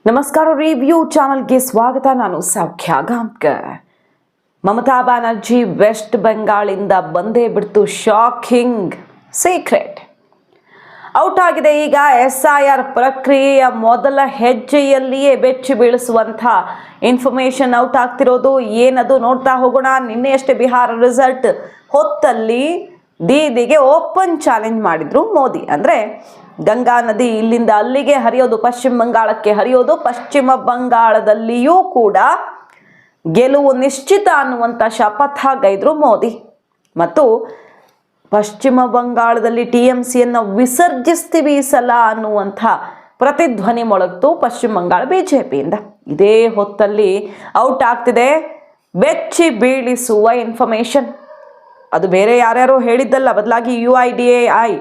ನಮಸ್ಕಾರ. ರಿವ್ಯೂ ಚಾನಲ್ಗೆ ಸ್ವಾಗತ. ನಾನು ಸೌಖ್ಯ ಗಾಂವ್ಕರ್. ಮಮತಾ ಬ್ಯಾನರ್ಜಿ ವೆಸ್ಟ್ ಬೆಂಗಾಳಿಂದ ಬಂದೇ ಬಿಡ್ತು ಶಾಕಿಂಗ್ ಸೀಕ್ರೆಟ್. ಔಟ್ ಆಗಿದೆ. ಈಗ SIR ಪ್ರಕ್ರಿಯೆಯ ಮೊದಲ ಹೆಜ್ಜೆಯಲ್ಲಿಯೇ ಬೆಚ್ಚಿ ಬೀಳಿಸುವಂಥ ಇನ್ಫಾರ್ಮೇಶನ್ ಔಟ್ ಆಗ್ತಿರೋದು. ಏನದು ನೋಡ್ತಾ ಹೋಗೋಣ. ನಿನ್ನೆಯಷ್ಟೇ ಬಿಹಾರ ರಿಸಲ್ಟ್ ಹೊತ್ತಲ್ಲಿ ದೀದಿಗೆ ಓಪನ್ ಚಾಲೆಂಜ್ ಮಾಡಿದ್ರು ಮೋದಿ. ಅಂದರೆ ಗಂಗಾ ನದಿ ಇಲ್ಲಿಂದ ಅಲ್ಲಿಗೆ ಹರಿಯೋದು, ಪಶ್ಚಿಮ ಬಂಗಾಳಕ್ಕೆ ಹರಿಯೋದು, ಪಶ್ಚಿಮ ಬಂಗಾಳದಲ್ಲಿಯೂ ಕೂಡ ಗೆಲುವು ನಿಶ್ಚಿತ ಅನ್ನುವಂಥ ಶಪಥ ಗೈದ್ರು ಮೋದಿ. ಮತ್ತು ಪಶ್ಚಿಮ ಬಂಗಾಳದಲ್ಲಿ TMCಯನ್ನು ವಿಸರ್ಜಿಸ್ತೀವಿ ಈ ಸಲ ಅನ್ನುವಂಥ ಪ್ರತಿಧ್ವನಿ ಮೊಳಗ್ತು ಪಶ್ಚಿಮ ಬಂಗಾಳ BJPಯಿಂದ. ಇದೇ ಹೊತ್ತಲ್ಲಿ ಔಟ್ ಆಗ್ತಿದೆ ಬೆಚ್ಚಿ ಬೀಳಿಸುವ ಇನ್ಫಾರ್ಮೇಶನ್. ಅದು ಬೇರೆ ಯಾರ್ಯಾರೋ ಹೇಳಿದ್ದಲ್ಲ, ಬದಲಾಗಿ UIDAI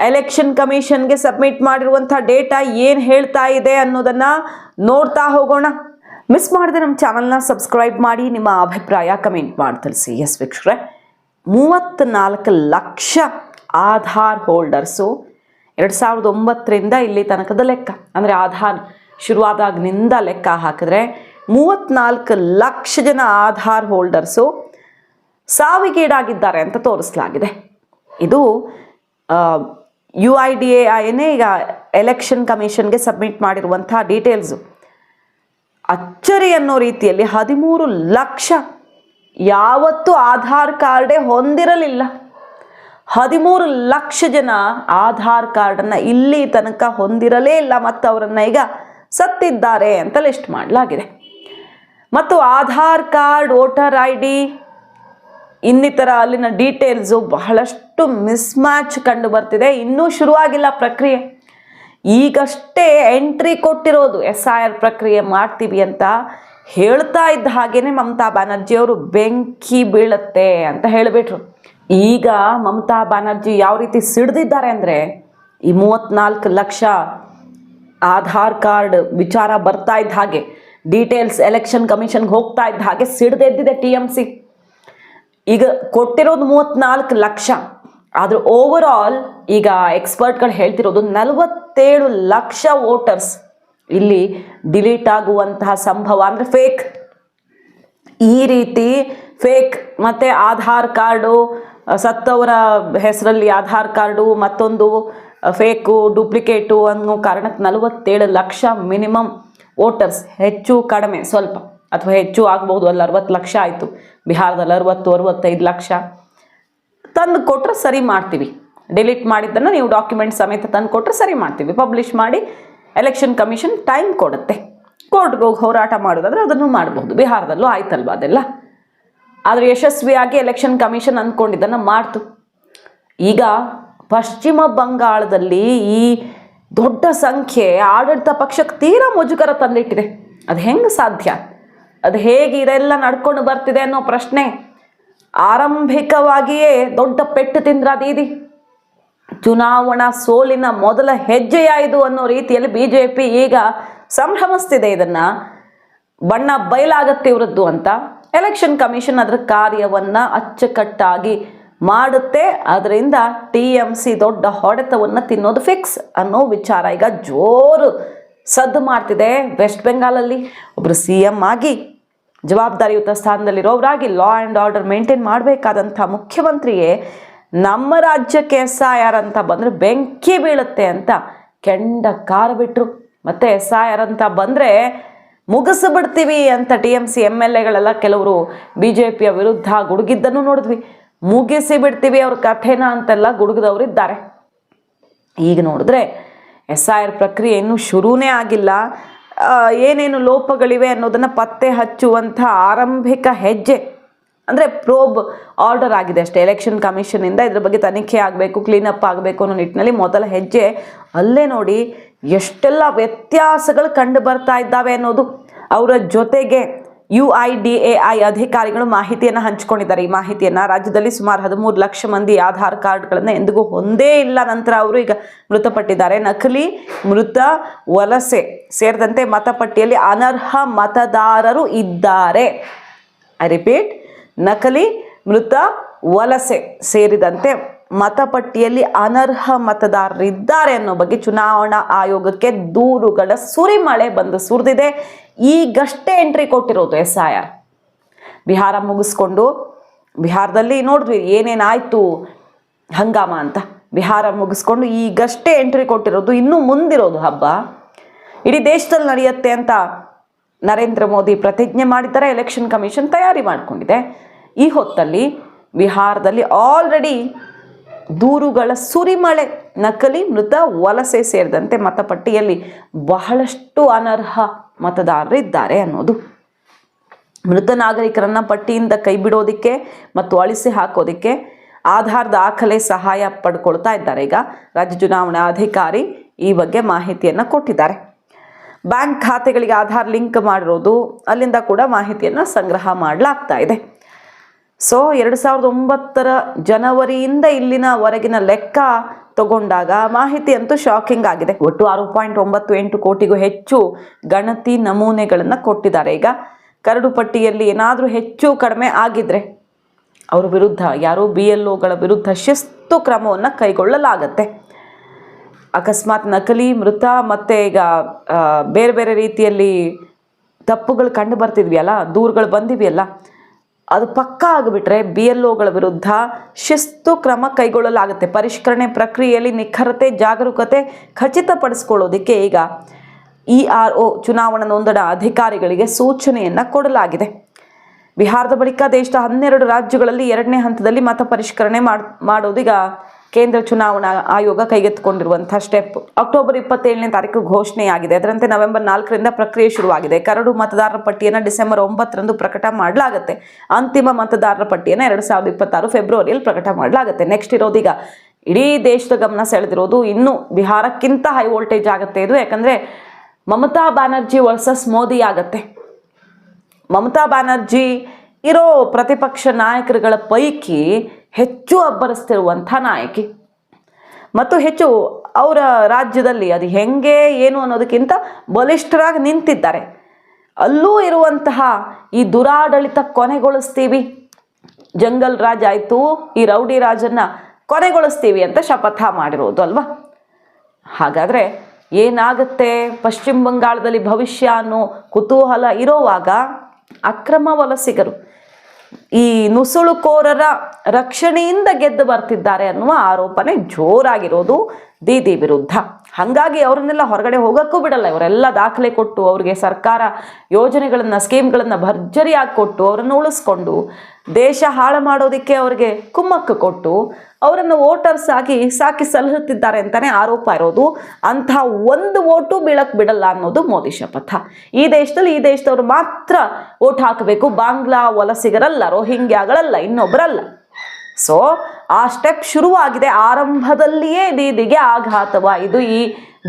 ಎಲೆಕ್ಷನ್ ಕಮಿಷನ್ಗೆ ಸಬ್ಮಿಟ್ ಮಾಡಿರುವಂಥ ಡೇಟಾ ಏನು ಹೇಳ್ತಾ ಇದೆ ಅನ್ನೋದನ್ನು ನೋಡ್ತಾ ಹೋಗೋಣ. ಮಿಸ್ ಮಾಡಿದೆ ನಮ್ಮ ಚಾನಲ್ನ ಸಬ್ಸ್ಕ್ರೈಬ್ ಮಾಡಿ, ನಿಮ್ಮ ಅಭಿಪ್ರಾಯ ಕಮೆಂಟ್ ಮಾಡಿ ತಿಳಿಸಿ. ಎಸ್ ವೀಕ್ಷಕರೇ, 34 ಲಕ್ಷ ಆಧಾರ್ ಹೋಲ್ಡರ್ಸು 2009ರಿಂದ ಇಲ್ಲಿ ತನಕದ ಲೆಕ್ಕ. ಅಂದರೆ ಆಧಾರ್ ಶುರುವಾದಾಗಿನಿಂದ ಲೆಕ್ಕ ಹಾಕಿದ್ರೆ 34 ಲಕ್ಷ ಜನ ಆಧಾರ್ ಹೋಲ್ಡರ್ಸು ಸಾವಿಗೀಡಾಗಿದ್ದಾರೆ ಅಂತ ತೋರಿಸಲಾಗಿದೆ. ಇದು UIDAIನೇ ಈಗ ಎಲೆಕ್ಷನ್ ಕಮಿಷನ್ಗೆ ಸಬ್ಮಿಟ್ ಮಾಡಿರುವಂಥ ಡೀಟೇಲ್ಸು. ಅಚ್ಚರಿ ಅನ್ನೋ ರೀತಿಯಲ್ಲಿ 13 ಲಕ್ಷ ಯಾವತ್ತೂ ಆಧಾರ್ ಕಾರ್ಡೇ ಹೊಂದಿರಲಿಲ್ಲ. 13 ಲಕ್ಷ ಜನ ಆಧಾರ್ ಕಾರ್ಡನ್ನು ಇಲ್ಲಿ ತನಕ ಹೊಂದಿರಲೇ ಇಲ್ಲ, ಮತ್ತು ಅವರನ್ನು ಈಗ ಸತ್ತಿದ್ದಾರೆ ಅಂತ ಲಿಸ್ಟ್ ಮಾಡಲಾಗಿದೆ. ಮತ್ತು ಆಧಾರ್ ಕಾರ್ಡ್, ವೋಟರ್ ID ಇನ್ನಿತರ ಅಲ್ಲಿನ ಡೀಟೇಲ್ಸು ಬಹಳಷ್ಟು ಮಿಸ್ಮ್ಯಾಚ್ ಕಂಡು ಬರ್ತಿದೆ. ಇನ್ನೂ ಶುರುವಾಗಿಲ್ಲ ಪ್ರಕ್ರಿಯೆ. ಈಗಷ್ಟೇ ಎಂಟ್ರಿ ಕೊಟ್ಟಿರೋದು. SIR ಪ್ರಕ್ರಿಯೆ ಮಾಡ್ತೀವಿ ಅಂತ ಹೇಳ್ತಾ ಇದ್ದ ಹಾಗೇನೆ ಮಮತಾ ಬ್ಯಾನರ್ಜಿ ಅವರು ಬೆಂಕಿ ಬೀಳುತ್ತೆ ಅಂತ ಹೇಳಿಬಿಟ್ರು. ಈಗ ಮಮತಾ ಬ್ಯಾನರ್ಜಿ ಯಾವ ರೀತಿ ಸಿಡ್ದಿದ್ದಾರೆ ಅಂದರೆ, ಈ 34 ಲಕ್ಷ ಆಧಾರ್ ಕಾರ್ಡ್ ವಿಚಾರ ಬರ್ತಾ ಇದ್ದ ಹಾಗೆ, ಡೀಟೇಲ್ಸ್ ಎಲೆಕ್ಷನ್ ಕಮಿಷನ್ಗೆ ಹೋಗ್ತಾ ಇದ್ದ ಹಾಗೆ ಸಿಡ್ದೆದ್ದಿದೆ TMC. ಈಗ ಕೊಟ್ಟಿರೋದು 34 ಲಕ್ಷ, ಆದ್ರೆ ಓವರ್ ಆಲ್ ಈಗ ಎಕ್ಸ್ಪರ್ಟ್ಗಳು ಹೇಳ್ತಿರೋದು 47 ಲಕ್ಷ ವೋಟರ್ಸ್ ಇಲ್ಲಿ ಡಿಲೀಟ್ ಆಗುವಂತಹ ಸಂಭವ. ಅಂದರೆ ಫೇಕ್, ಈ ರೀತಿ ಫೇಕ್ ಮತ್ತು ಆಧಾರ್ ಕಾರ್ಡು, ಸತ್ತವರ ಹೆಸರಲ್ಲಿ ಆಧಾರ್ ಕಾರ್ಡು ಮತ್ತೊಂದು ಫೇಕು, ಡೂಪ್ಲಿಕೇಟು ಅನ್ನೋ ಕಾರಣಕ್ಕೆ 47 ಲಕ್ಷ ಮಿನಿಮಮ್ ವೋಟರ್ಸ್. ಹೆಚ್ಚು ಕಡಿಮೆ ಸ್ವಲ್ಪ ಅಥವಾ ಹೆಚ್ಚು ಆಗ್ಬೋದು. ಅಲ್ಲಿ 60 ಲಕ್ಷ ಆಯಿತು, ಬಿಹಾರದಲ್ಲಿ 60-65 ಲಕ್ಷ ತಂದು ಕೊಟ್ಟರೆ ಸರಿ ಮಾಡ್ತೀವಿ. ಡಿಲೀಟ್ ಮಾಡಿದ್ದನ್ನು ನೀವು ಡಾಕ್ಯುಮೆಂಟ್ ಸಮೇತ ತಂದು ಕೊಟ್ಟರೆ ಸರಿ ಮಾಡ್ತೀವಿ, ಪಬ್ಲಿಷ್ ಮಾಡಿ ಎಲೆಕ್ಷನ್ ಕಮಿಷನ್ ಟೈಮ್ ಕೊಡುತ್ತೆ. ಕೋರ್ಟ್ಗೆ ಹೋಗಿ ಹೋರಾಟ ಮಾಡೋದಾದರೆ ಅದನ್ನು ಮಾಡಬಹುದು. ಬಿಹಾರದಲ್ಲೂ ಆಯ್ತಲ್ವ ಅದೆಲ್ಲ. ಆದರೆ ಯಶಸ್ವಿಯಾಗಿ ಎಲೆಕ್ಷನ್ ಕಮಿಷನ್ ಅಂದ್ಕೊಂಡಿದ್ದನ್ನು ಮಾಡ್ತು. ಈಗ ಪಶ್ಚಿಮ ಬಂಗಾಳದಲ್ಲಿ ಈ ದೊಡ್ಡ ಸಂಖ್ಯೆ ಆಡಳಿತ ಪಕ್ಷಕ್ಕೆ ತೀರಾ ಮುಜುಗರ ತಂದಿಟ್ಟಿದೆ. ಅದು ಹೆಂಗೆ ಸಾಧ್ಯ? ಅದು ಹೇಗೆ ಇದೆಲ್ಲ ನಡ್ಕೊಂಡು ಬರ್ತಿದೆ ಅನ್ನೋ ಪ್ರಶ್ನೆ. ಆರಂಭಿಕವಾಗಿಯೇ ದೊಡ್ಡ ಪೆಟ್ಟು ತಿಂದ್ರ ದೀದಿ. ಚುನಾವಣಾ ಸೋಲಿನ ಮೊದಲ ಹೆಜ್ಜೆಯ ಇದು ಅನ್ನೋ ರೀತಿಯಲ್ಲಿ BJP ಈಗ ಸಂಭ್ರಮಿಸ್ತಿದೆ. ಇದನ್ನು ಬಣ್ಣ ಬಯಲಾಗತ್ತೆ ಇವರದ್ದು ಅಂತ. ಎಲೆಕ್ಷನ್ ಕಮಿಷನ್ ಅದರ ಕಾರ್ಯವನ್ನು ಅಚ್ಚುಕಟ್ಟಾಗಿ ಮಾಡುತ್ತೆ. ಅದರಿಂದ TMC ದೊಡ್ಡ ಹೊಡೆತವನ್ನು ತಿನ್ನೋದು ಫಿಕ್ಸ್ ಅನ್ನೋ ವಿಚಾರ ಈಗ ಜೋರು ಸದ್ದು ಮಾಡ್ತಿದೆ. ವೆಸ್ಟ್ ಬೆಂಗಾಲಲ್ಲಿ ಒಬ್ಬರು CM ಆಗಿ ಜವಾಬ್ದಾರಿಯುತ ಸ್ಥಾನದಲ್ಲಿರೋರಾಗಿ ಲಾ ಆ್ಯಂಡ್ ಆರ್ಡರ್ ಮೇಂಟೈನ್ ಮಾಡಬೇಕಾದಂಥ ಮುಖ್ಯಮಂತ್ರಿಯೇ ನಮ್ಮ ರಾಜ್ಯಕ್ಕೆ SIR ಅಂತ ಬಂದರೆ ಬೆಂಕಿ ಬೀಳುತ್ತೆ ಅಂತ ಕೆಂಡ ಕಾರು ಬಿಟ್ಟರು. ಮತ್ತು SIR ಅಂತ ಬಂದರೆ ಮುಗಿಸಿಬಿಡ್ತೀವಿ ಅಂತ TMC MLAಗಳೆಲ್ಲ ಕೆಲವರು BJPಯ ವಿರುದ್ಧ ಗುಡುಗಿದ್ದನ್ನು ನೋಡಿದ್ವಿ. ಮುಗಿಸಿ ಬಿಡ್ತೀವಿ ಅವ್ರ ಕಥೆನ ಅಂತೆಲ್ಲ ಗುಡುಗಿದವರಿದ್ದಾರೆ. ಈಗ ನೋಡಿದ್ರೆ SIR ಪ್ರಕ್ರಿಯೆ ಇನ್ನೂ ಶುರುನೇ ಆಗಿಲ್ಲ. ಏನೇನು ಲೋಪಗಳಿವೆ ಅನ್ನೋದನ್ನು ಪತ್ತೆ ಹಚ್ಚುವಂಥ ಆರಂಭಿಕ ಹೆಜ್ಜೆ ಅಂದರೆ ಪ್ರೋಬ್ ಆರ್ಡರ್ ಆಗಿದೆ ಅಷ್ಟೇ ಎಲೆಕ್ಷನ್ ಕಮಿಷನಿಂದ. ಇದ್ರ ಬಗ್ಗೆ ತನಿಖೆ ಆಗಬೇಕು, ಕ್ಲೀನಪ್ ಆಗಬೇಕು ಅನ್ನೋ ನಿಟ್ಟಿನಲ್ಲಿ ಮೊದಲ ಹೆಜ್ಜೆ. ಅಲ್ಲೇ ನೋಡಿ ಎಷ್ಟೆಲ್ಲ ವ್ಯತ್ಯಾಸಗಳು ಕಂಡು ಬರ್ತಾ ಇದ್ದಾವೆ ಅನ್ನೋದು. ಅವರ ಜೊತೆಗೆ UIDAI ಅಧಿಕಾರಿಗಳು ಮಾಹಿತಿಯನ್ನು ಹಂಚಿಕೊಂಡಿದ್ದಾರೆ. ಈ ಮಾಹಿತಿಯನ್ನು ರಾಜ್ಯದಲ್ಲಿ ಸುಮಾರು 13 ಲಕ್ಷ ಮಂದಿ ಆಧಾರ್ ಕಾರ್ಡ್ಗಳನ್ನು ಎಂದಿಗೂ ಹೊಂದೇ ಇಲ್ಲ. ನಂತರ ಅವರು ಈಗ ಮೃತಪಟ್ಟಿದ್ದಾರೆ. ನಕಲಿ, ಮೃತ, ವಲಸೆ ಸೇರಿದಂತೆ ಮತಪಟ್ಟಿಯಲ್ಲಿ ಅನರ್ಹ ಮತದಾರರು ಇದ್ದಾರೆ. ಐ ರಿಪೀಟ್, ನಕಲಿ, ಮೃತ, ವಲಸೆ ಸೇರಿದಂತೆ ಮತಪಟ್ಟಿಯಲ್ಲಿ ಅನರ್ಹ ಮತದಾರರಿದ್ದಾರೆ ಅನ್ನೋ ಬಗ್ಗೆ ಚುನಾವಣಾ ಆಯೋಗಕ್ಕೆ ದೂರುಗಳ ಸುರಿಮಳೆ ಬಂದು ಸುರಿದಿದೆ. ಈಗಷ್ಟೇ ಎಂಟ್ರಿ ಕೊಟ್ಟಿರೋದು SIR. ಬಿಹಾರ ಮುಗಿಸ್ಕೊಂಡು, ಬಿಹಾರದಲ್ಲಿ ನೋಡಿದ್ವಿ ಏನೇನಾಯ್ತು ಹಂಗಾಮ ಅಂತ. ಬಿಹಾರ ಮುಗಿಸ್ಕೊಂಡು ಈಗಷ್ಟೇ ಎಂಟ್ರಿ ಕೊಟ್ಟಿರೋದು, ಇನ್ನೂ ಮುಂದಿರೋದು ಹಬ್ಬ ಇಡೀ ದೇಶದಲ್ಲಿ ನಡೆಯುತ್ತೆ ಅಂತ ನರೇಂದ್ರ ಮೋದಿ ಪ್ರತಿಜ್ಞೆ ಮಾಡಿದ್ದಾರೆ. ಎಲೆಕ್ಷನ್ ಕಮಿಷನ್ ತಯಾರಿ ಮಾಡಿಕೊಂಡಿದೆ. ಈ ಹೊತ್ತಲ್ಲಿ ಬಿಹಾರದಲ್ಲಿ ಆಲ್ರೆಡಿ ದೂರುಗಳ ಸುರಿಮಳೆ. ನಕಲಿ, ಮೃತ, ವಲಸೆ ಸೇರಿದಂತೆ ಮತಪಟ್ಟಿಯಲ್ಲಿ ಬಹಳಷ್ಟು ಅನರ್ಹ ಮತದಾರರಿದ್ದಾರೆ ಅನ್ನೋದು. ಮೃತ ನಾಗರಿಕರನ್ನ ಪಟ್ಟಿಯಿಂದ ಕೈ ಬಿಡೋದಕ್ಕೆ ಮತ್ತು ಅಳಿಸಿ ಹಾಕೋದಕ್ಕೆ ಆಧಾರ್ ದಾಖಲೆ ಸಹಾಯ ಪಡ್ಕೊಳ್ತಾ ಇದ್ದಾರೆ. ಈಗ ರಾಜ್ಯ ಚುನಾವಣಾ ಅಧಿಕಾರಿ ಈ ಬಗ್ಗೆ ಮಾಹಿತಿಯನ್ನು ಕೊಟ್ಟಿದ್ದಾರೆ. ಬ್ಯಾಂಕ್ ಖಾತೆಗಳಿಗೆ ಆಧಾರ್ ಲಿಂಕ್ ಮಾಡಿರೋದು, ಅಲ್ಲಿಂದ ಕೂಡ ಮಾಹಿತಿಯನ್ನು ಸಂಗ್ರಹ ಮಾಡಲಾಗ್ತಾ ಇದೆ. ಸೊ 2009 ಜನವರಿಯಿಂದ ಇಲ್ಲಿನವರೆಗಿನ ಲೆಕ್ಕ ತಗೊಂಡಾಗ ಮಾಹಿತಿ ಅಂತೂ ಶಾಕಿಂಗ್ ಆಗಿದೆ. ಒಟ್ಟು 6.98 ಕೋಟಿಗೂ ಹೆಚ್ಚು ಗಣತಿ ನಮೂನೆಗಳನ್ನು ಕೊಟ್ಟಿದ್ದಾರೆ. ಈಗ ಕರಡು ಪಟ್ಟಿಯಲ್ಲಿ ಏನಾದರೂ ಹೆಚ್ಚು ಕಡಿಮೆ ಆಗಿದ್ರೆ ಅವರ ವಿರುದ್ಧ, ಯಾರೋ BLOಗಳ ವಿರುದ್ಧ ಶಿಸ್ತು ಕ್ರಮವನ್ನು ಕೈಗೊಳ್ಳಲಾಗತ್ತೆ. ಅಕಸ್ಮಾತ್ ನಕಲಿ, ಮೃತ ಮತ್ತು ಈಗ ಬೇರೆ ಬೇರೆ ರೀತಿಯಲ್ಲಿ ತಪ್ಪುಗಳು ಕಂಡು ಬರ್ತಿದ್ವಿಯಲ್ಲ, ದೂರುಗಳು ಬಂದಿವೆಯಲ್ಲ, ಅದು ಪಕ್ಕಾ ಆಗಿಬಿಟ್ರೆ BLOಗಳ ವಿರುದ್ಧ ಶಿಸ್ತು ಕ್ರಮ ಕೈಗೊಳ್ಳಲಾಗುತ್ತೆ. ಪರಿಷ್ಕರಣೆ ಪ್ರಕ್ರಿಯೆಯಲ್ಲಿ ನಿಖರತೆ, ಜಾಗರೂಕತೆ ಖಚಿತಪಡಿಸ್ಕೊಳ್ಳೋದಕ್ಕೆ ಈಗ ERO ಚುನಾವಣಾ ನೋಂದಣಾ ಅಧಿಕಾರಿಗಳಿಗೆ ಸೂಚನೆಯನ್ನು ಕೊಡಲಾಗಿದೆ. ಬಿಹಾರದ ಬಳಿಕ ದೇಶದ 12 ರಾಜ್ಯಗಳಲ್ಲಿ 2ನೇ ಹಂತದಲ್ಲಿ ಮತ ಪರಿಷ್ಕರಣೆ ಮಾಡೋದು ಈಗ ಕೇಂದ್ರ ಚುನಾವಣಾ ಆಯೋಗ ಕೈಗೆತ್ತಿಕೊಂಡಿರುವಂತಹ ಸ್ಟೆಪ್. ಅಕ್ಟೋಬರ್ 27ನೇ ತಾರೀಕು ಘೋಷಣೆಯಾಗಿದೆ. ಅದರಂತೆ ನವೆಂಬರ್ 4ರಿಂದ ಪ್ರಕ್ರಿಯೆ ಶುರುವಾಗಿದೆ. ಕರಡು ಮತದಾರರ ಪಟ್ಟಿಯನ್ನು ಡಿಸೆಂಬರ್ 9ರಂದು ಪ್ರಕಟ ಮಾಡಲಾಗುತ್ತೆ. ಅಂತಿಮ ಮತದಾರರ ಪಟ್ಟಿಯನ್ನು 2026 ಫೆಬ್ರವರಿಯಲ್ಲಿ ಪ್ರಕಟ ಮಾಡಲಾಗುತ್ತೆ. ನೆಕ್ಸ್ಟ್ ಇರೋದೀಗ ಇಡೀ ದೇಶದ ಗಮನ ಸೆಳೆದಿರೋದು, ಇನ್ನು ಬಿಹಾರಕ್ಕಿಂತ ಹೈ ವೋಲ್ಟೇಜ್ ಆಗುತ್ತೆ ಇದು. ಯಾಕಂದರೆ ಮಮತಾ ಬ್ಯಾನರ್ಜಿ ವರ್ಸಸ್ ಮೋದಿ ಆಗತ್ತೆ. ಮಮತಾ ಬ್ಯಾನರ್ಜಿ ಇರೋ ಪ್ರತಿಪಕ್ಷ ನಾಯಕರುಗಳ ಪೈಕಿ ಹೆಚ್ಚು ಅಬ್ಬರಿಸ್ತಿರುವಂಥ ನಾಯಕಿ ಮತ್ತು ಹೆಚ್ಚು ಅವರ ರಾಜ್ಯದಲ್ಲಿ ಅದು ಹೆಂಗೆ ಏನು ಅನ್ನೋದಕ್ಕಿಂತ ಬಲಿಷ್ಠರಾಗಿ ನಿಂತಿದ್ದಾರೆ. ಅಲ್ಲೂ ಇರುವಂತಹ ಈ ದುರಾಡಳಿತ ಕೊನೆಗೊಳಿಸ್ತೀವಿ, ಜಂಗಲ್ ರಾಜ್ ಆಯಿತು, ಈ ರೌಡಿ ರಾಜನ್ನು ಕೊನೆಗೊಳಿಸ್ತೀವಿ ಅಂತ ಶಪಥ ಮಾಡಿರೋದು ಅಲ್ವಾ. ಹಾಗಾದರೆ ಏನಾಗುತ್ತೆ ಪಶ್ಚಿಮ ಬಂಗಾಳದಲ್ಲಿ ಭವಿಷ್ಯ ಅನ್ನೋ ಕುತೂಹಲ ಇರೋವಾಗ ಅಕ್ರಮ ವಲಸಿಗರು ಈ ನುಸುಳುಕೋರರ ರಕ್ಷಣೆಯಿಂದ ಗೆದ್ದು ಬರ್ತಿದ್ದಾರೆ ಅನ್ನುವ ಆರೋಪನೆ ಜೋರಾಗಿರೋದು ದೀದಿ ವಿರುದ್ಧ. ಹಾಗಾಗಿ ಅವರನ್ನೆಲ್ಲ ಹೊರಗಡೆ ಹೋಗೋಕ್ಕೂ ಬಿಡಲ್ಲ. ಇವರೆಲ್ಲ ದಾಖಲೆ ಕೊಟ್ಟು ಅವ್ರಿಗೆ ಸರ್ಕಾರ ಯೋಜನೆಗಳನ್ನು, ಸ್ಕೀಮ್ಗಳನ್ನು ಭರ್ಜರಿಯಾಗಿ ಕೊಟ್ಟು ಅವರನ್ನು ಉಳಿಸ್ಕೊಂಡು ದೇಶ ಹಾಳು ಮಾಡೋದಕ್ಕೆ ಅವ್ರಿಗೆ ಕುಮ್ಮಕ್ಕು ಕೊಟ್ಟು ಅವರನ್ನು ವೋಟರ್ಸ್ ಆಗಿ ಸಾಕಿ ಸಲಹುತ್ತಿದ್ದಾರೆ ಅಂತಲೇ ಆರೋಪ ಇರೋದು. ಅಂಥ ಒಂದು ವೋಟು ಬೀಳಕ್ಕೆ ಬಿಡಲ್ಲ ಅನ್ನೋದು ಮೋದಿ ಶಪಥ. ಈ ದೇಶದವರು ಮಾತ್ರ ವೋಟ್ ಹಾಕಬೇಕು, ಬಾಂಗ್ಲಾ ವಲಸಿಗರಲ್ಲ, ರೋಹಿಂಗ್ಯಾಗಳಲ್ಲ, ಇನ್ನೊಬ್ಬರಲ್ಲ. ಸೊ ಆ ಸ್ಟೆಪ್ ಶುರುವಾಗಿದೆ. ಆರಂಭದಲ್ಲಿಯೇ ದೀದಿಗೆ ಆಘಾತವಾಯಿತು ಈ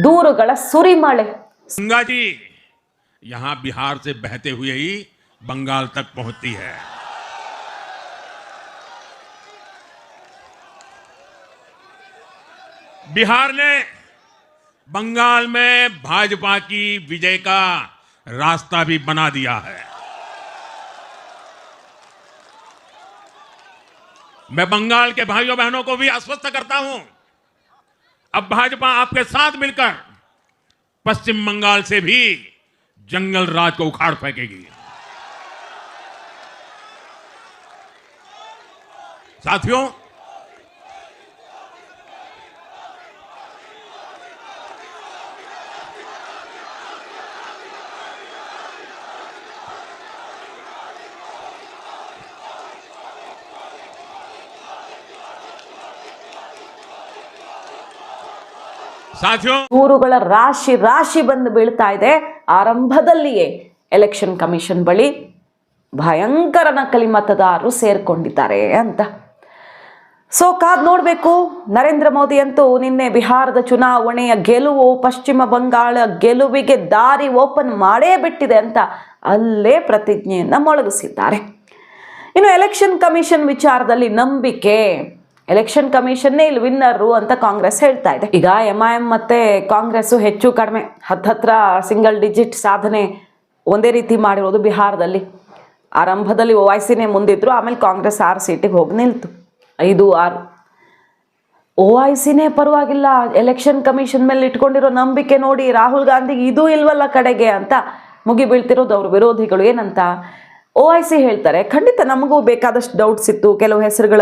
ದೂರುಗಳ ಸುರಿಮಳೆ. गंगा जी यहाँ बिहार से बहते हुए ही बंगाल तक पहुंचती है. बिहार ने बंगाल में भाजपा की विजय का रास्ता भी बना दिया है. मैं बंगाल के भाइयों बहनों को भी आश्वस्त करता हूं, अब भाजपा आपके साथ मिलकर पश्चिम बंगाल से भी जंगल राज को उखाड़ फेंकेगी. साथियों, ದೂರುಗಳ ರಾಶಿ ಬಂದು ಬೀಳ್ತಾ ಇದೆ. ಆರಂಭದಲ್ಲಿಯೇ ಎಲೆಕ್ಷನ್ ಕಮಿಷನ್ ಬಳಿ ಭಯಂಕರ ನಕಲಿ ಮತದಾರರು ಸೇರ್ಕೊಂಡಿದ್ದಾರೆ ಅಂತ. ಸೊ ಕಾದ್ ನೋಡಬೇಕು. ನರೇಂದ್ರ ಮೋದಿ ಅಂತೂ ನಿನ್ನೆ ಬಿಹಾರದ ಚುನಾವಣೆಯ ಗೆಲುವು ಪಶ್ಚಿಮ ಬಂಗಾಳ ಗೆಲುವಿಗೆ ದಾರಿ ಓಪನ್ ಮಾಡೇ ಬಿಟ್ಟಿದೆ ಅಂತ ಅಲ್ಲೇ ಪ್ರತಿಜ್ಞೆಯನ್ನು ಮೊಳಗಿಸಿದ್ದಾರೆ. ಇನ್ನು ಎಲೆಕ್ಷನ್ ಕಮಿಷನ್ ವಿಚಾರದಲ್ಲಿ ನಂಬಿಕೆ, ಎಲೆಕ್ಷನ್ ಕಮಿಷನ್ನೇ ಇಲ್ಲಿ ವಿನ್ನರು ಅಂತ ಕಾಂಗ್ರೆಸ್ ಹೇಳ್ತಾ ಇದೆ. ಈಗ MIM ಮತ್ತೆ ಕಾಂಗ್ರೆಸ್ ಹೆಚ್ಚು ಕಡಿಮೆ ಹತ್ರ ಸಿಂಗಲ್ ಡಿಜಿಟ್ ಸಾಧನೆ ಒಂದೇ ರೀತಿ ಮಾಡಿರೋದು ಬಿಹಾರದಲ್ಲಿ. ಆರಂಭದಲ್ಲಿ OICನೇ ಮುಂದಿದ್ರು, ಆಮೇಲೆ ಕಾಂಗ್ರೆಸ್ 6 ಸೀಟಿಗೆ ಹೋಗಿ ನಿಲ್ತು, 5-6. OICನೇ ಪರವಾಗಿಲ್ಲ, ಎಲೆಕ್ಷನ್ ಕಮಿಷನ್ ಮೇಲೆ ಇಟ್ಕೊಂಡಿರೋ ನಂಬಿಕೆ ನೋಡಿ ರಾಹುಲ್ ಗಾಂಧಿಗೆ ಇದು ಇಲ್ವಲ್ಲ ಕಡೆಗೆ ಅಂತ ಮುಗಿಬೀಳ್ತಿರೋದು ಅವ್ರ ವಿರೋಧಿಗಳು. ಏನಂತ OIC ಹೇಳ್ತಾರೆ, ಖಂಡಿತ ನಮಗೂ ಬೇಕಾದಷ್ಟು ಡೌಟ್ಸ್ ಇತ್ತು, ಕೆಲವು ಹೆಸರುಗಳ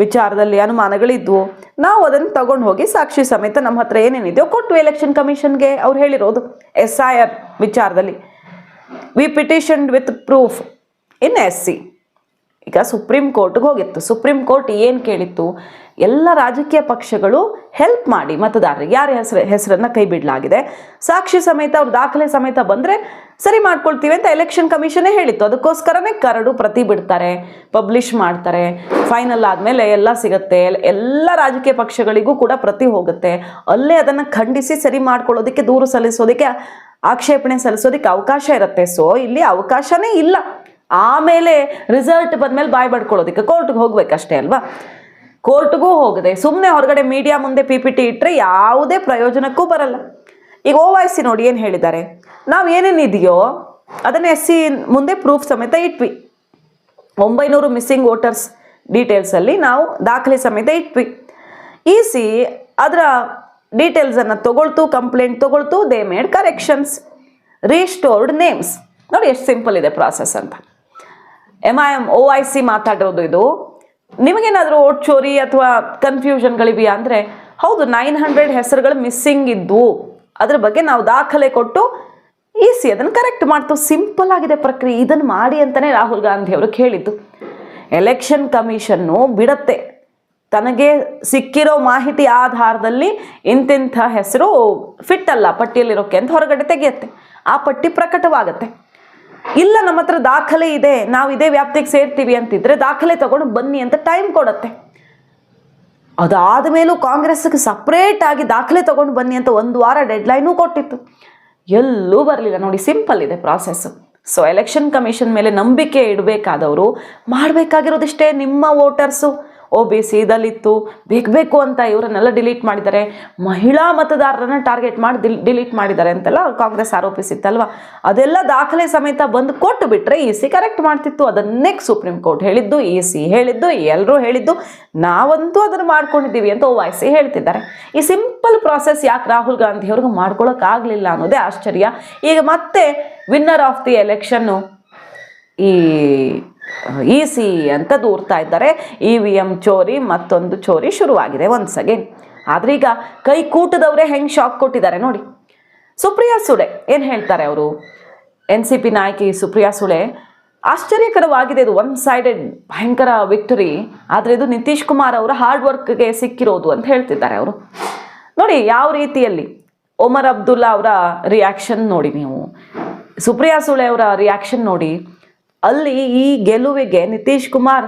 ವಿಚಾರದಲ್ಲಿ ಅನುಮಾನಗಳಿದ್ವು, ನಾವು ಅದನ್ನು ತಗೊಂಡು ಹೋಗಿ ಸಾಕ್ಷಿ ಸಮೇತ ನಮ್ಮ ಹತ್ರ ಏನೇನಿದೆಯೋ ಕೊಟ್ಟು ಎಲೆಕ್ಷನ್ ಕಮಿಷನ್ಗೆ. ಅವ್ರು ಹೇಳಿರೋದು SIR ವಿಚಾರದಲ್ಲಿ we petitioned with proof in SC. ಈಗ ಸುಪ್ರೀಂ ಕೋರ್ಟ್ಗೆ ಹೋಗಿತ್ತು. ಸುಪ್ರೀಂ ಕೋರ್ಟ್ ಏನು ಕೇಳಿತ್ತು, ಎಲ್ಲ ರಾಜಕೀಯ ಪಕ್ಷಗಳು ಹೆಲ್ಪ್ ಮಾಡಿ ಮತದಾರರಿಗೆ ಯಾರ ಹೆಸರನ್ನು ಕೈ ಬಿಡಲಾಗಿದೆ, ಸಾಕ್ಷಿ ಸಮೇತ ಅವ್ರ ದಾಖಲೆ ಸಮೇತ ಬಂದರೆ ಸರಿ ಮಾಡ್ಕೊಳ್ತೀವಿ ಅಂತ ಎಲೆಕ್ಷನ್ ಕಮಿಷನ್ನೇ ಹೇಳಿತ್ತು. ಅದಕ್ಕೋಸ್ಕರನೇ ಕರಡು ಪ್ರತಿ ಬಿಡ್ತಾರೆ, ಪಬ್ಲಿಷ್ ಮಾಡ್ತಾರೆ, ಫೈನಲ್ ಆದಮೇಲೆ ಎಲ್ಲ ಸಿಗುತ್ತೆ, ಎಲ್ಲ ರಾಜಕೀಯ ಪಕ್ಷಗಳಿಗೂ ಕೂಡ ಪ್ರತಿ ಹೋಗುತ್ತೆ. ಅಲ್ಲೇ ಅದನ್ನು ಖಂಡಿಸಿ ಸರಿ ಮಾಡ್ಕೊಳ್ಳೋದಕ್ಕೆ, ದೂರು ಸಲ್ಲಿಸೋದಕ್ಕೆ, ಆಕ್ಷೇಪಣೆ ಸಲ್ಲಿಸೋದಕ್ಕೆ ಅವಕಾಶ ಇರುತ್ತೆ. ಸೊ ಇಲ್ಲಿ ಅವಕಾಶನೇ ಇಲ್ಲ. ಆಮೇಲೆ ರಿಸಲ್ಟ್ ಬಂದಮೇಲೆ ಬಾಯ್ ಬಡ್ಕೊಳ್ಳೋದಕ್ಕೆ ಕೋರ್ಟ್ಗೆ ಹೋಗ್ಬೇಕಷ್ಟೇ ಅಲ್ವಾ. ಕೋರ್ಟ್ಗೂ ಹೋಗದೆ ಸುಮ್ಮನೆ ಹೊರಗಡೆ ಮೀಡಿಯಾ ಮುಂದೆ PPT ಇಟ್ಟರೆ ಯಾವುದೇ ಪ್ರಯೋಜನಕ್ಕೂ ಬರಲ್ಲ. ಈಗ OIC ನೋಡಿ ಏನು ಹೇಳಿದ್ದಾರೆ, ನಾವು ಏನೇನಿದೆಯೋ ಅದನ್ನು SC ಮುಂದೆ ಪ್ರೂಫ್ ಸಮೇತ ಇಟ್ವಿ. 900 ಮಿಸ್ಸಿಂಗ್ ವೋಟರ್ಸ್ ಡೀಟೇಲ್ಸಲ್ಲಿ ನಾವು ದಾಖಲೆ ಸಮೇತ ಇಟ್ವಿ. EC ಅದರ ಡೀಟೇಲ್ಸನ್ನು ತಗೊಳ್ತು, ಕಂಪ್ಲೇಂಟ್ ತಗೊಳ್ತು, they made corrections, restored names. ನೋಡಿ ಎಷ್ಟು ಸಿಂಪಲ್ ಇದೆ ಪ್ರಾಸೆಸ್ ಅಂತ. MIM OIC ಮಾತಾಡಿರೋದು ಇದು. ನಿಮಗೇನಾದರೂ ಓಟ್ ಚೋರಿ ಅಥವಾ ಕನ್ಫ್ಯೂಷನ್ಗಳಿವೆಯಾ ಅಂದರೆ, ಹೌದು 900 ಹೆಸರುಗಳು ಮಿಸ್ಸಿಂಗ್ ಇದ್ವು, ಅದ್ರ ಬಗ್ಗೆ ನಾವು ದಾಖಲೆ ಕೊಟ್ಟು EC ಅದನ್ನು ಕರೆಕ್ಟ್ ಮಾಡ್ತು. ಸಿಂಪಲ್ ಆಗಿದೆ ಪ್ರಕ್ರಿಯೆ. ಇದನ್ನು ಮಾಡಿ ಅಂತಲೇ ರಾಹುಲ್ ಗಾಂಧಿ ಅವರು ಕೇಳಿದ್ದು. ಎಲೆಕ್ಷನ್ ಕಮಿಷನ್ನು ಬಿಡತ್ತೆ, ತನಗೆ ಸಿಕ್ಕಿರೋ ಮಾಹಿತಿ ಆಧಾರದಲ್ಲಿ ಇಂತಿಂಥ ಹೆಸರು ಫಿಟ್ ಅಲ್ಲ ಪಟ್ಟಿಯಲ್ಲಿರೋಕ್ಕೆ ಅಂತ ಹೊರಗಡೆ ತೆಗೆಯುತ್ತೆ. ಆ ಪಟ್ಟಿ ಪ್ರಕಟವಾಗುತ್ತೆ. ಇಲ್ಲ ನಮ್ಮ ಹತ್ರ ದಾಖಲೆ ಇದೆ, ನಾವು ಇದೇ ವ್ಯಾಪ್ತಿಗೆ ಸೇರ್ತೀವಿ ಅಂತಿದ್ರೆ ದಾಖಲೆ ತಗೊಂಡು ಬನ್ನಿ ಅಂತ ಟೈಮ್ ಕೊಡುತ್ತೆ. ಅದಾದ ಮೇಲೂ ಕಾಂಗ್ರೆಸ್ಗೆ ಸಪ್ರೇಟ್ ಆಗಿ ದಾಖಲೆ ತಗೊಂಡು ಬನ್ನಿ ಅಂತ 1 ವಾರ ಡೆಡ್ಲೈನೂ ಕೊಟ್ಟಿತ್ತು. ಎಲ್ಲೂ ಬರಲಿಲ್ಲ. ನೋಡಿ ಸಿಂಪಲ್ ಇದೆ ಪ್ರಾಸೆಸ್ಸು. ಸೊ ಎಲೆಕ್ಷನ್ ಕಮಿಷನ್ ಮೇಲೆ ನಂಬಿಕೆ ಇಡಬೇಕಾದವರು ಮಾಡಬೇಕಾಗಿರೋದಿಷ್ಟೇ. ನಿಮ್ಮ ವೋಟರ್ಸು OBC, ದಲಿತು ಬೇಕು ಅಂತ ಇವರನ್ನೆಲ್ಲ ಡಿಲೀಟ್ ಮಾಡಿದ್ದಾರೆ, ಮಹಿಳಾ ಮತದಾರರನ್ನ ಟಾರ್ಗೆಟ್ ಮಾಡಿ ಡಿಲೀಟ್ ಮಾಡಿದ್ದಾರೆ ಅಂತೆಲ್ಲ ಕಾಂಗ್ರೆಸ್ ಆರೋಪಿಸಿತ್ತಲ್ವ. ಅದೆಲ್ಲ ದಾಖಲೆ ಸಮೇತ ಬಂದು ಕೊಟ್ಟು ಬಿಟ್ಟರೆ EC ಕರೆಕ್ಟ್ ಮಾಡ್ತಿತ್ತು. ಅದನ್ನೇ ಸುಪ್ರೀಂ ಕೋರ್ಟ್ ಹೇಳಿದ್ದು, EC ಹೇಳಿದ್ದು, ಎಲ್ಲರೂ ಹೇಳಿದ್ದು, ನಾವಂತೂ ಅದನ್ನು ಮಾಡ್ಕೊಂಡಿದ್ದೀವಿ ಅಂತ OIC ಹೇಳ್ತಿದ್ದಾರೆ. ಈ ಸಿಂಪಲ್ ಪ್ರಾಸೆಸ್ ಯಾಕೆ ರಾಹುಲ್ ಗಾಂಧಿ ಅವ್ರಿಗೆ ಮಾಡ್ಕೊಳ್ಳೋಕ್ಕಾಗಲಿಲ್ಲ ಅನ್ನೋದೇ ಆಶ್ಚರ್ಯ. ಈಗ ಮತ್ತೆ ವಿನ್ನರ್ ಆಫ್ ದಿ ಎಲೆಕ್ಷನ್ನು ಈ EC ಅಂತ ದೂರ್ತಾ ಇದ್ದಾರೆ. EVM ಚೋರಿ, ಮತ್ತೊಂದು ಚೋರಿ ಶುರುವಾಗಿದೆ ಒನ್ಸ್ ಅಗೇನ್. ಆದ್ರೆ ಈಗ ಕೈಕೂಟದವರೇ ಹೆಂಗೆ ಶಾಕ್ ಕೊಟ್ಟಿದ್ದಾರೆ ನೋಡಿ. ಸುಪ್ರಿಯಾ ಸುಳೆ ಏನು ಹೇಳ್ತಾರೆ ಅವರು, NCP ನಾಯಕಿ ಸುಪ್ರಿಯಾ ಸುಳೆ, ಆಶ್ಚರ್ಯಕರವಾಗಿದೆ ಇದು, ಒನ್ ಸೈಡೆಡ್ ಭಯಂಕರ ವಿಕ್ಟರಿ, ಆದರೆ ಇದು ನಿತೀಶ್ ಕುಮಾರ್ ಅವರ ಹಾರ್ಡ್ ವರ್ಕ್ಗೆ ಸಿಕ್ಕಿರೋದು ಅಂತ ಹೇಳ್ತಿದ್ದಾರೆ ಅವರು. ನೋಡಿ ಯಾವ ರೀತಿಯಲ್ಲಿ ಒಮರ್ ಅಬ್ದುಲ್ಲಾ ಅವರ ರಿಯಾಕ್ಷನ್ ನೋಡಿ, ನೀವು ಸುಪ್ರಿಯಾ ಸುಳೆ ಅವರ ರಿಯಾಕ್ಷನ್ ನೋಡಿ. ಅಲ್ಲಿ ಈ ಗೆಲುವಿಗೆ ನಿತೀಶ್ ಕುಮಾರ್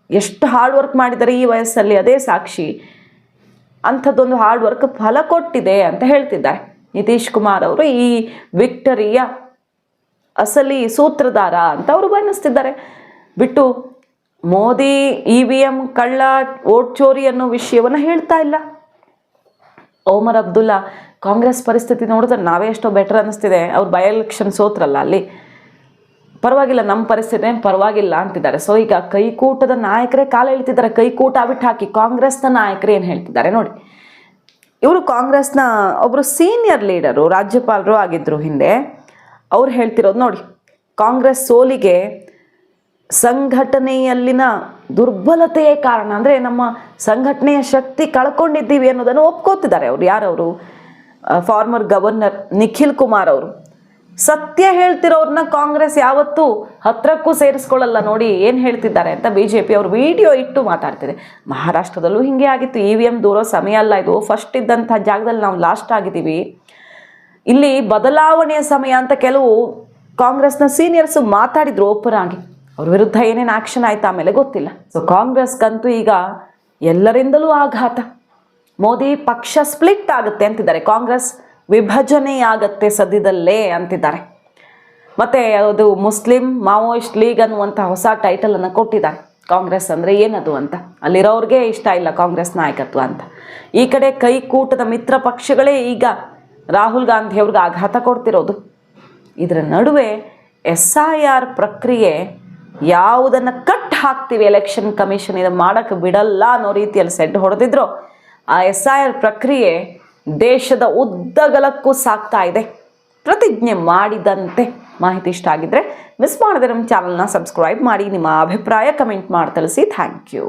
ಎಷ್ಟು ಹಾರ್ಡ್ ವರ್ಕ್ ಮಾಡಿದ್ದಾರೆ ಈ ವಯಸ್ಸಲ್ಲಿ, ಅದೇ ಸಾಕ್ಷಿ. ಅಂಥದ್ದೊಂದು ಹಾರ್ಡ್ ವರ್ಕ್ ಫಲ ಕೊಟ್ಟಿದೆ ಅಂತ ಹೇಳ್ತಿದ್ದಾರೆ. ನಿತೀಶ್ ಕುಮಾರ್ ಅವರು ಈ ವಿಕ್ಟರಿಯ ಅಸಲಿ ಸೂತ್ರಧಾರ ಅಂತ ಅವರು ಬಣ್ಣಿಸ್ತಿದ್ದಾರೆ. ಬಿಟ್ಟು ಮೋದಿ EVM ಕಳ್ಳ, ವೋಟ್ ಚೋರಿ ಅನ್ನೋ ವಿಷಯವನ್ನು ಹೇಳ್ತಾ ಇಲ್ಲ. ಒಮರ್ ಅಬ್ದುಲ್ಲಾ ಕಾಂಗ್ರೆಸ್ ಪರಿಸ್ಥಿತಿ ನೋಡಿದ್ರೆ ನಾವೇ ಎಷ್ಟೋ ಬೆಟರ್ ಅನ್ನಿಸ್ತಿದೆ. ಅವ್ರು ಬೈ ಎಲೆಕ್ಷನ್ ಸೋತ್ರಲ್ಲ, ಅಲ್ಲಿ ಪರವಾಗಿಲ್ಲ, ನಮ್ಮ ಪರಿಸ್ಥಿತಿ ಪರವಾಗಿಲ್ಲ ಅಂತಿದ್ದಾರೆ. ಸೊ ಈಗ ಕೈಕೂಟದ ನಾಯಕರೇ ಕಾಲ ಹೇಳ್ತಿದ್ದಾರೆ. ಕೈಕೂಟ ಬಿಟ್ಟು ಹಾಕಿ ಕಾಂಗ್ರೆಸ್ನ ನಾಯಕರು ಏನು ಹೇಳ್ತಿದ್ದಾರೆ ನೋಡಿ. ಇವರು ಕಾಂಗ್ರೆಸ್ನ ಒಬ್ಬರು ಸೀನಿಯರ್ ಲೀಡರು, ರಾಜ್ಯಪಾಲರು ಆಗಿದ್ದರು ಹಿಂದೆ. ಅವ್ರು ಹೇಳ್ತಿರೋದು ನೋಡಿ, ಕಾಂಗ್ರೆಸ್ ಸೋಲಿಗೆ ಸಂಘಟನೆಯಲ್ಲಿನ ದುರ್ಬಲತೆಯೇ ಕಾರಣ. ಅಂದರೆ ನಮ್ಮ ಸಂಘಟನೆಯ ಶಕ್ತಿ ಕಳ್ಕೊಂಡಿದ್ದೀವಿ ಅನ್ನೋದನ್ನು ಒಪ್ಕೋತಿದ್ದಾರೆ ಅವರು. ಯಾರವರು? ಫಾರ್ಮರ್ ಗವರ್ನರ್ ನಿಖಿಲ್ ಕುಮಾರ್ ಅವರು. ಸತ್ಯ ಹೇಳ್ತಿರೋರನ್ನ ಕಾಂಗ್ರೆಸ್ ಯಾವತ್ತೂ ಹತ್ರಕ್ಕೂ ಸೇರಿಸ್ಕೊಳ್ಳಲ್ಲ. ನೋಡಿ ಏನು ಹೇಳ್ತಿದ್ದಾರೆ ಅಂತ BJP ಅವರು ವಿಡಿಯೋ ಇಟ್ಟು ಮಾತಾಡ್ತಿದೆ. ಮಹಾರಾಷ್ಟ್ರದಲ್ಲೂ ಹಿಂಗೆ ಆಗಿತ್ತು. EVM ದೂರೋ ಸಮಯ ಅಲ್ಲ ಇದು. ಫಸ್ಟ್ ಇದ್ದಂಥ ಜಾಗದಲ್ಲಿ ನಾವು ಲಾಸ್ಟ್ ಆಗಿದ್ದೀವಿ. ಇಲ್ಲಿ ಬದಲಾವಣೆಯ ಸಮಯ ಅಂತ ಕೆಲವು ಕಾಂಗ್ರೆಸ್ನ ಸೀನಿಯರ್ಸು ಮಾತಾಡಿದ್ರು ಓಪನ್ ಆಗಿ. ಅವ್ರ ವಿರುದ್ಧ ಏನೇನು ಆಕ್ಷನ್ ಆಯ್ತು ಆಮೇಲೆ ಗೊತ್ತಿಲ್ಲ. ಸೊ ಕಾಂಗ್ರೆಸ್ಗಂತೂ ಈಗ ಎಲ್ಲರಿಂದಲೂ ಆಘಾತ. ಮೋದಿ ಪಕ್ಷ ಸ್ಪ್ಲಿಟ್ ಆಗುತ್ತೆ ಅಂತಿದ್ದಾರೆ. ಕಾಂಗ್ರೆಸ್ ವಿಭಜನೆಯಾಗತ್ತೆ ಸದ್ಯದಲ್ಲೇ ಅಂತಿದ್ದಾರೆ. ಮತ್ತು ಅದು ಮುಸ್ಲಿಂ ಮಾವೋಯಿಸ್ಟ್ ಲೀಗ್ ಅನ್ನುವಂಥ ಹೊಸ ಟೈಟಲನ್ನು ಕೊಟ್ಟಿದ್ದಾರೆ. ಕಾಂಗ್ರೆಸ್ ಅಂದರೆ ಏನದು ಅಂತ ಅಲ್ಲಿರೋರಿಗೆ ಇಷ್ಟ ಇಲ್ಲ ಕಾಂಗ್ರೆಸ್ ನಾಯಕತ್ವ ಅಂತ. ಈ ಕಡೆ ಕೈಕೂಟದ ಮಿತ್ರ ಪಕ್ಷಗಳೇ ಈಗ ರಾಹುಲ್ ಗಾಂಧಿ ಅವ್ರಿಗೆ ಆಘಾತ ಕೊಡ್ತಿರೋದು. ಇದರ ನಡುವೆ SIR ಪ್ರಕ್ರಿಯೆ ಯಾವುದನ್ನು ಕಟ್ ಹಾಕ್ತೀವಿ ಎಲೆಕ್ಷನ್ ಕಮಿಷನ್ ಇದು ಮಾಡೋಕ್ಕೆ ಬಿಡಲ್ಲ ಅನ್ನೋ ರೀತಿಯಲ್ಲಿ ಸೆಡ್ ಹೊಡೆದಿದ್ರು. ಆ SIR ಪ್ರಕ್ರಿಯೆ ದೇಶದ ಉದ್ದಗಲಕ್ಕೂ ಸಾಗ್ತಾ ಇದೆ. ಪ್ರತಿಜ್ಞೆ ಮಾಡಿದಂತೆ. ಮಾಹಿತಿ ಇಷ್ಟ ಆಗಿದ್ರೆ ಮಿಸ್ ಮಾಡದೆ ನಮ್ಮ ಚಾನಲ್ನ ಸಬ್ಸ್ಕ್ರೈಬ್ ಮಾಡಿ. ನಿಮ್ಮ ಅಭಿಪ್ರಾಯ ಕಮೆಂಟ್ ಮಾಡಿ ತಿಳಿಸಿ. Thank you.